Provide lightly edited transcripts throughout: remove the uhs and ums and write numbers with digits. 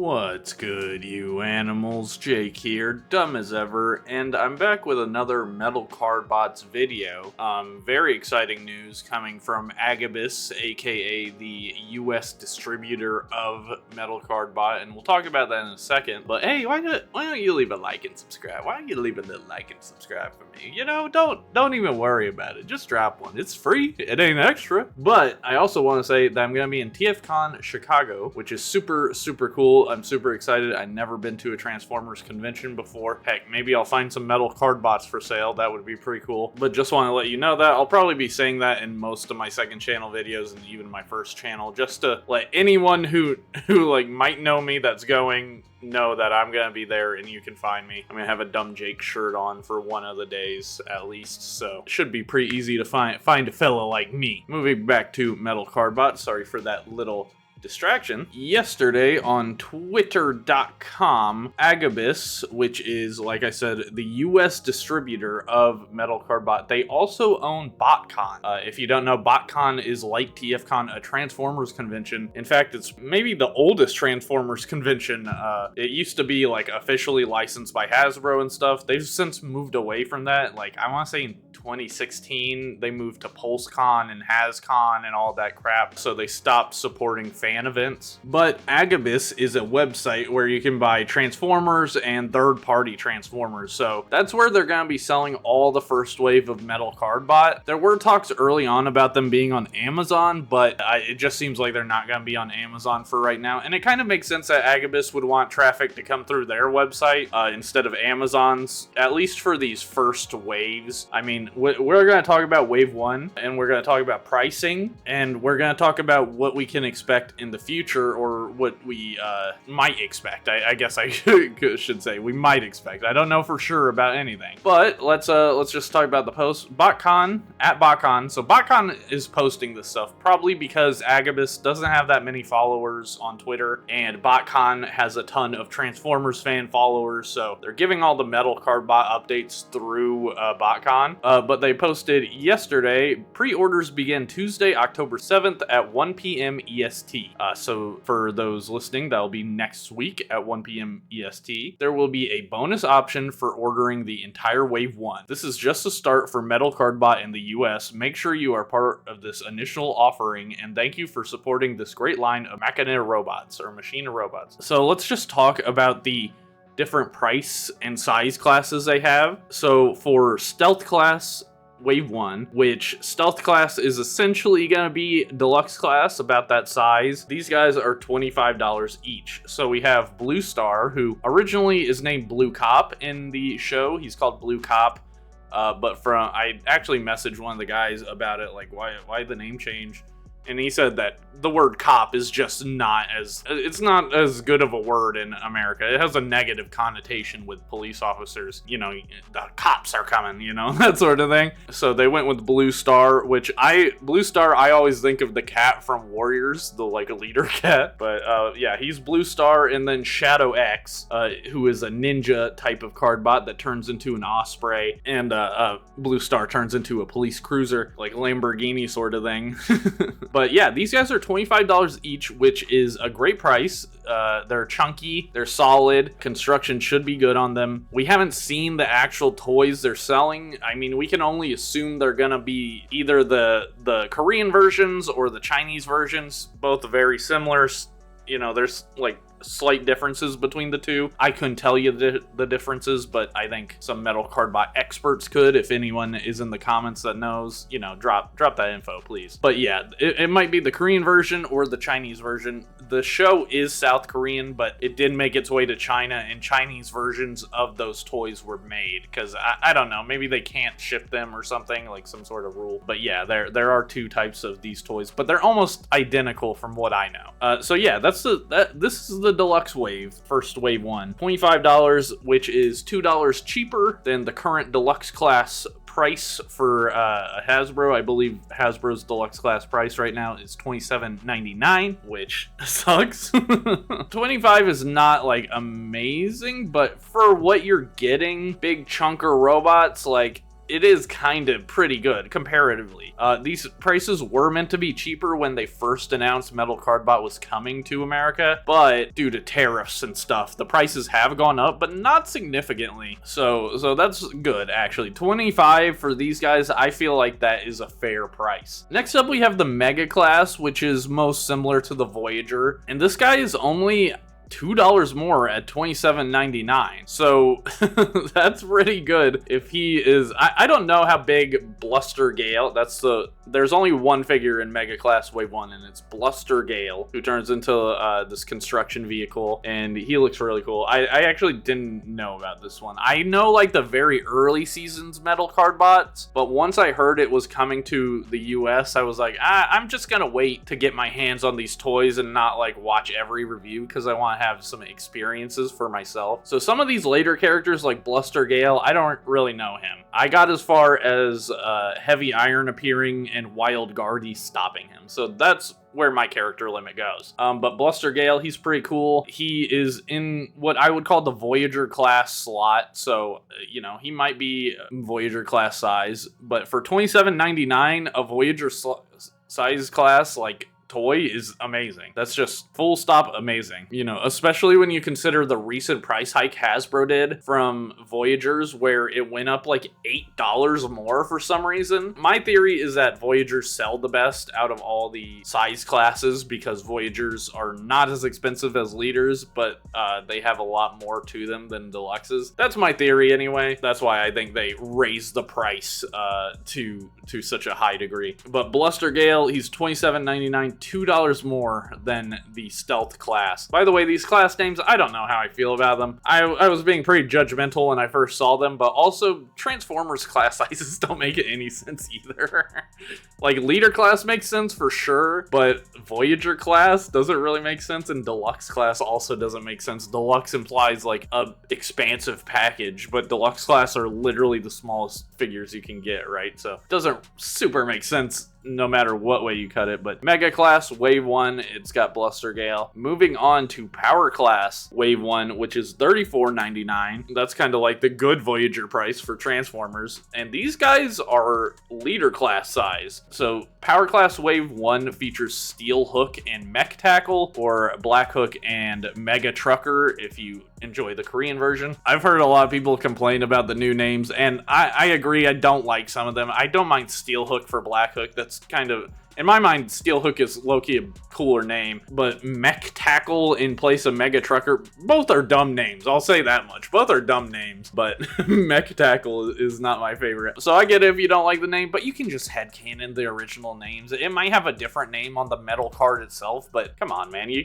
What's good, you animals? Jake here, dumb as ever, and I'm back with another Metal Card Bots video. Very exciting news coming from Agabus, aka the US distributor of Metal Card Bot, and we'll talk about that in a second. But hey, why don't you leave a like and subscribe? Why don't you leave a little like and subscribe for me? You know, don't even worry about it. Just drop one. It's free. It ain't extra. But I also want to say that I'm gonna be in TFCon Chicago, which is super cool. I'm super excited. I've never been to a Transformers convention before. Heck, maybe I'll find some Metal Card Bots for sale. That would be pretty cool. But just want to let you know that I'll probably be saying that in most of my second channel videos and even my first channel, just to let anyone who like might know me that's going know that I'm gonna be there and you can find me. I'm gonna have a Dumb Jake shirt on for one of the days at least, so it should be pretty easy to find a fella like me. Moving back to Metal Card Bot, sorry for that little distraction. Yesterday on Twitter.com, Agabus, which is, like I said, the US distributor of Metal Card Bot, they also own BotCon. If you don't know, BotCon is like TFCon, a Transformers convention. In fact, it's maybe the oldest Transformers convention. It used to be like officially licensed by Hasbro and stuff. They've since moved away from that. Like, I want to say in 2016, they moved to PulseCon and HasCon and all that crap, so they stopped supporting fan events. But Agabus is a website where you can buy Transformers and third-party Transformers, so that's where they're going to be selling all the first wave of Metal Card Bot. There were talks early on about them being on Amazon, but it just seems like they're not going to be on Amazon for right now, and it kind of makes sense that Agabus would want traffic to come through their website instead of Amazon's, at least for these first waves. I mean, we're going to talk about Wave 1, and we're going to talk about pricing, and we're going to talk about what we can expect in the future, or what we might expect. I guess I should say we might expect. I don't know for sure about anything. But let's just talk about the post. BotCon, at BotCon. So BotCon is posting this stuff, probably because Agabus doesn't have that many followers on Twitter, and BotCon has a ton of Transformers fan followers, so they're giving all the Metal Card Bot updates through BotCon. But they posted yesterday, pre-orders begin Tuesday, October 7th at 1 p.m. EST. So for those listening, that'll be next week at 1 p.m. EST. There will be a bonus option for ordering the entire Wave 1. This is just a start for Metal Card Bot in the US. Make sure you are part of this initial offering, and thank you for supporting this great line of Machina robots, or Machina robots. So let's just talk about the different price and size classes they have. So for Stealth Class Wave 1, which Stealth Class is essentially going to be Deluxe Class, about that size. These guys are $25 each. So we have Blue Star, who originally is named Blue Cop in the show. He's called Blue Cop. But I actually messaged one of the guys about it, like, why the name change? And he said that the word cop is just it's not as good of a word in America. It has a negative connotation with police officers. You know, the cops are coming, you know, that sort of thing. So they went with Blue Star, which Blue Star, I always think of the cat from Warriors, the like leader cat. But yeah, he's Blue Star. And then Shadow X, who is a ninja type of card bot that turns into an Osprey. And Blue Star turns into a police cruiser, like Lamborghini sort of thing. But yeah, these guys are $25 each, which is a great price. They're chunky, they're solid, construction should be good on them. We haven't seen the actual toys they're selling. I mean, we can only assume they're gonna be either the Korean versions or the Chinese versions, both very similar. You know, there's like slight differences between the two. I couldn't tell you the differences, but I think some Metal Card Bot experts could. If anyone is in the comments that knows, you know, drop that info, please. But yeah, it might be the Korean version or the Chinese version. The show is South Korean, but it did make its way to China, and Chinese versions of those toys were made, because I don't know, maybe they can't ship them or something, like some sort of rule. But yeah, there are two types of these toys, but they're almost identical from what I know. So yeah, this is the Deluxe Wave, first Wave 1. $25, which is $2 cheaper than the current Deluxe Class price for Hasbro. I believe Hasbro's Deluxe Class price right now is $27.99, which sucks. 25 is not like amazing, but for what you're getting, big chunker robots, like it is kind of pretty good comparatively. These prices were meant to be cheaper when they first announced Metal Cardbot was coming to America, but due to tariffs and stuff, the prices have gone up, but not significantly. So that's good, actually. 25 for these guys, I feel like that is a fair price. Next up, we have the Mega Class, which is most similar to the Voyager, and this guy is only $2 more at $27.99. So that's pretty good if he is. I don't know how big Bluster Gale, there's only one figure in Mega Class Wave 1, and it's Bluster Gale, who turns into this construction vehicle, and he looks really cool. I actually didn't know about this one. I know like the very early seasons Metal Cardbots, but once I heard it was coming to the US, I was like, I'm just gonna wait to get my hands on these toys and not like watch every review, because I want to have some experiences for myself. So some of these later characters like Bluster Gale, I don't really know him. I got as far as Heavy Iron appearing and Wild Guardy stopping him. So that's where my character limit goes. But Bluster Gale, he's pretty cool. He is in what I would call the Voyager class slot. So, you know, he might be Voyager class size, but for $27.99, a Voyager size class, like, toy is amazing. That's just full stop amazing. You know, especially when you consider the recent price hike Hasbro did from Voyagers, where it went up like $8 more for some reason. My theory is that Voyagers sell the best out of all the size classes because Voyagers are not as expensive as Leaders, but they have a lot more to them than Deluxes. That's my theory anyway. That's why I think they raised the price to such a high degree. But Bluster Gale, he's $27.99, $2 more than the Stealth class. By the way, these class names, I don't know how I feel about them. I was being pretty judgmental when I first saw them, but also Transformers class sizes don't make any sense either. Like, Leader class makes sense for sure, but Voyager class doesn't really make sense, and Deluxe class also doesn't make sense. Deluxe implies like a expansive package, but Deluxe class are literally the smallest figures you can get, right? So it doesn't super make sense no matter what way you cut it. But Mega Class Wave 1, it's got Bluster Gale. Moving on to Power Class Wave 1, which is $34.99. That's kind of like the good Voyager price for Transformers. And these guys are Leader class size. So Power Class Wave 1 features Steel Hook and Mech Tackle, or Black Hook and Mega Trucker if you enjoy the Korean version. I've heard a lot of people complain about the new names, and I agree. I don't like some of them. I don't mind Steel Hook for Black Hook. That's kind of, in my mind, Steel Hook is low-key a cooler name, but Mech Tackle in place of Mega Trucker, both are dumb names. I'll say that much. Both are dumb names, but Mech Tackle is not my favorite. So I get it if you don't like the name, but you can just headcanon the original names. It might have a different name on the metal card itself, but come on, man. You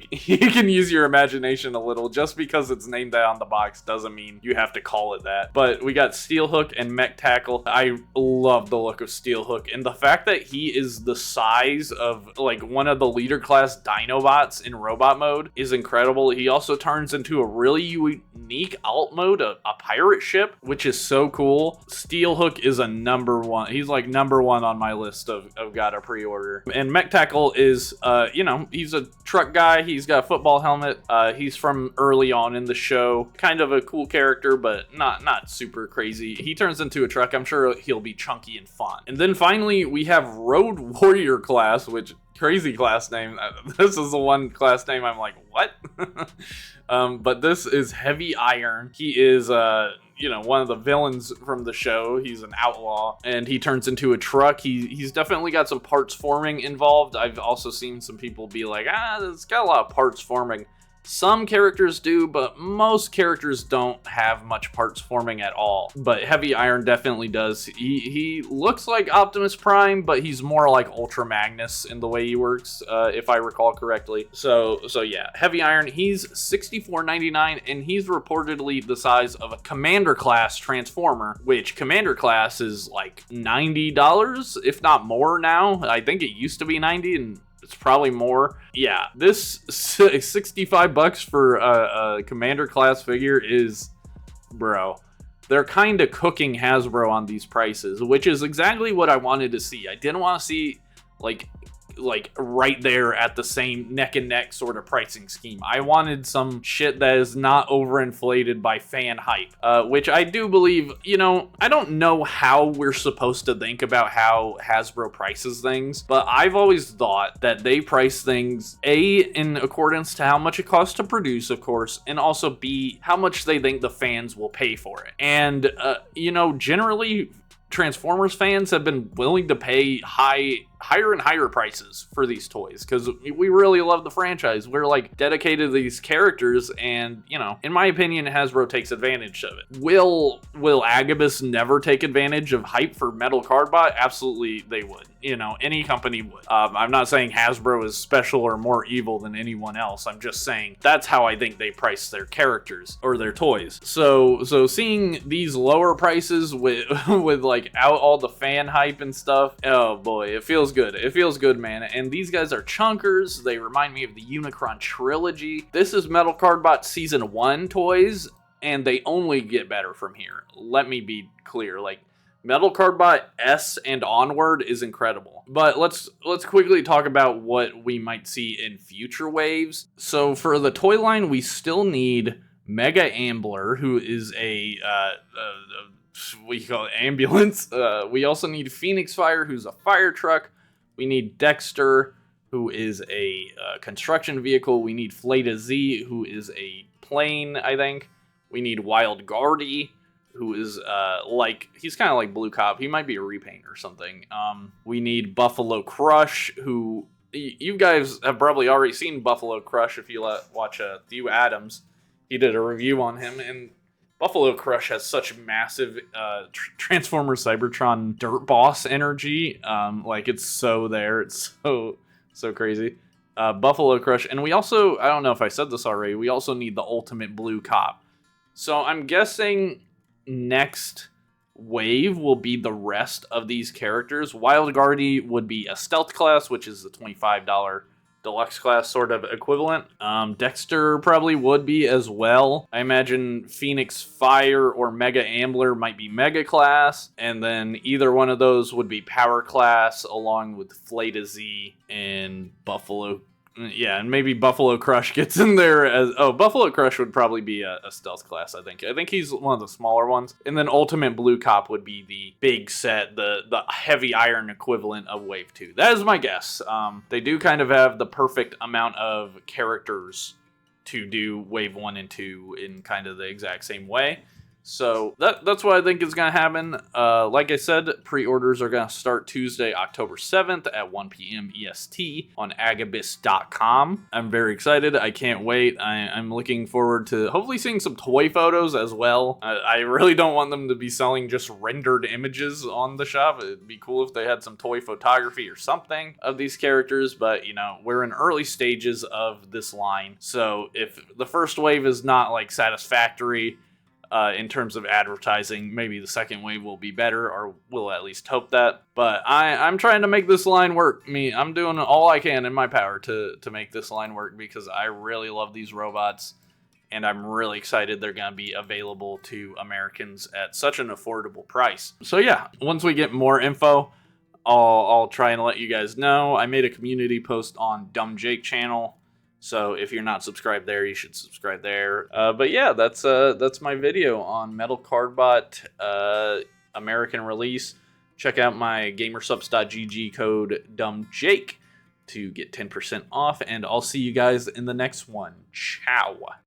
can use your imagination a little. Just because it's named that on the box doesn't mean you have to call it that. But we got Steel Hook and Mech Tackle. I love the look of Steel Hook, and the fact that he is the size of like one of the Leader class Dinobots in robot mode is incredible. He also turns into a really unique alt mode, a pirate ship, which is so cool. Steel Hook is a number one. He's like number one on my list of gotta pre-order. And Mech Tackle is, you know, he's a truck guy. He's got a football helmet. He's from early on in the show. Kind of a cool character, but not super crazy. He turns into a truck. I'm sure he'll be chunky and fun. And then finally, we have Road Warrior class, which crazy class name. This is the one class name I'm like, what? But this is Heavy Iron. He is you know, one of the villains from the show. He's an outlaw, and he turns into a truck. He's definitely got some parts forming involved. I've also seen some people be like, it's got a lot of parts forming. Some characters do, but most characters don't have much parts forming at all. But Heavy Iron definitely does. He looks like Optimus Prime, but he's more like Ultra Magnus in the way he works, if I recall correctly. So yeah, Heavy Iron, he's $64.99, and he's reportedly the size of a Commander class Transformer, which Commander class is like $90, if not more now. I think it used to be $90, and it's probably more. Yeah, this $65 for a Commander class figure is, bro, they're kind of cooking Hasbro on these prices, which is exactly what I wanted to see. I didn't want to see like like right there at the same neck and neck sort of pricing scheme. I wanted some shit that is not overinflated by fan hype, which I do believe, you know, I don't know how we're supposed to think about how Hasbro prices things, but I've always thought that they price things A, in accordance to how much it costs to produce, of course, and also B, how much they think the fans will pay for it. And, you know, generally, Transformers fans have been willing to pay higher and higher prices for these toys because we really love the franchise. We're like dedicated to these characters, and you know, in my opinion, Hasbro takes advantage of it. Will Agabus never take advantage of hype for Metal Cardbot? Absolutely, they would. You know, any company would. I'm not saying Hasbro is special or more evil than anyone else. I'm just saying that's how I think they price their characters or their toys. So seeing these lower prices with like out all the fan hype and stuff, oh boy, it feels good. It feels good, man. And these guys are chunkers. They remind me of the Unicron trilogy. This is Metal Cardbot Season 1 toys, and they only get better from here. Let me be clear. Like, Metal Cardbot S and onward is incredible. But let's quickly talk about what we might see in future waves. So for the toy line, we still need Mega Ambler, who is a we call it ambulance. We also need Phoenix Fire, who's a fire truck. We need Dexter, who is a construction vehicle. We need Fleta Z, who is a plane, I think. We need Wild Guardy, who is he's kind of like Blue Cop. He might be a repaint or something. We need Buffalo Crush, who you guys have probably already seen Buffalo Crush if you watch Theo Adams. He did a review on him, and Buffalo Crush has such massive Transformers Cybertron dirt boss energy. Like, it's so there. It's so crazy. Buffalo Crush. And we also, I don't know if I said this already, we also need the Ultimate Blue Cop. So I'm guessing next wave will be the rest of these characters. Wild Guardy would be a stealth class, which is the $25 deluxe class sort of equivalent. Dexter probably would be as well. I imagine Phoenix Fire or Mega Ambler might be Mega class, and then either one of those would be Power class, along with Fleta Z and Buffalo. Yeah, and maybe Buffalo Crush gets in there as... Oh, Buffalo Crush would probably be a stealth class, I think. I think he's one of the smaller ones. And then Ultimate Blue Cop would be the big set, the heavy iron equivalent of Wave 2. That is my guess. They do kind of have the perfect amount of characters to do Wave 1 and 2 in kind of the exact same way. So that's what I think is going to happen. Like I said, pre-orders are going to start Tuesday, October 7th at 1 p.m. EST on Agabus.com. I'm very excited. I can't wait. I'm looking forward to hopefully seeing some toy photos as well. I really don't want them to be selling just rendered images on the shop. It'd be cool if they had some toy photography or something of these characters, but you know, we're in early stages of this line. So if the first wave is not like satisfactory, in terms of advertising, maybe the second wave will be better, or we'll at least hope that. But I'm trying to make this line work. I'm doing all I can in my power to make this line work because I really love these robots, and I'm really excited they're going to be available to Americans at such an affordable price. So yeah, once we get more info, I'll try and let you guys know. I made a community post on Dumb Jake channel. So if you're not subscribed there, you should subscribe there. But yeah, that's my video on Metal Cardbot American release. Check out my gamersupps.gg code DumbJake to get 10% off, and I'll see you guys in the next one. Ciao.